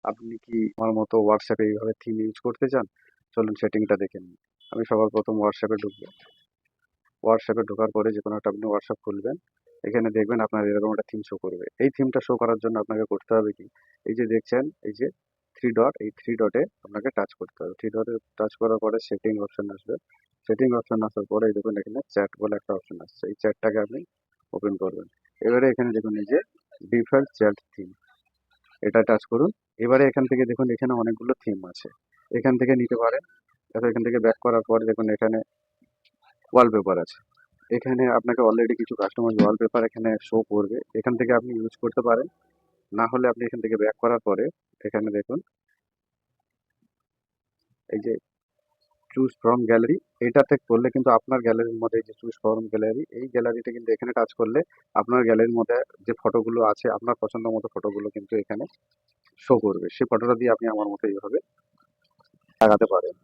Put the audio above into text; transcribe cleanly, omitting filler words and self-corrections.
আপনি কি আমার মতো হোয়াটসঅ্যাপে এইভাবে থিম ইউজ করতে চান? চলুন সেটিংটা দেখে নিই। আমি সবার প্রথম হোয়াটসঅ্যাপে ঢুকবো। হোয়াটসঅ্যাপে ঢোকার পরে যে কোনো একটা আপনি হোয়াটসঅ্যাপ খুলবেন। এখানে দেখবেন আপনার এরকম একটা থিম শো করবে। এই থিমটা শো করার জন্য আপনাকে করতে হবে কি, এই যে দেখছেন এই যে থ্রি ডট, এই থ্রি ডটে আপনাকে টাচ করতে হবে। থ্রি ডটে টাচ করার পরে সেটিং অপশন আসবে। সেটিং অপশন আসার পরে এই দেখুন এখানে চ্যাট বলে একটা অপশন আসছে। এই চ্যাটটাকে আপনি ওপেন করবেন। এবারে এখানে দেখুন এই যে ডিফল্ট চ্যাট থিম, এটা টাচ করুন। এবারে এখান থেকে দেখুন এখানে অনেকগুলো থিম আছে, এখান থেকে নিতে পারেন। তারপর এখান থেকে ব্যাক করার পর দেখুন এখানে ওয়ালপেপার আছে। এখানে আপনাকে অলরেডি কিছু কাস্টমাইজ ওয়ালপেপার এখানে শো করবে, এখান থেকে আপনি ইউজ করতে পারেন। না হলে আপনি এখান থেকে ব্যাক করার পরে এখানে দেখুন এই যে চুজ ফ্রম গ্যালারি, এটাতে করলে কিন্তু আপনার গ্যালারির মধ্যে এই যে চুজ ফ্রম গ্যালারি, এই গ্যালারিটা কিন্তু এখানে টাচ করলে আপনার গ্যালারির মধ্যে যে ফটোগুলো আছে আপনার পছন্দ মতো ফটোগুলো কিন্তু এখানে শো করবে। সেই ফটোটা দিয়ে আপনি আমার মতো এইভাবে লাগাতে পারেন।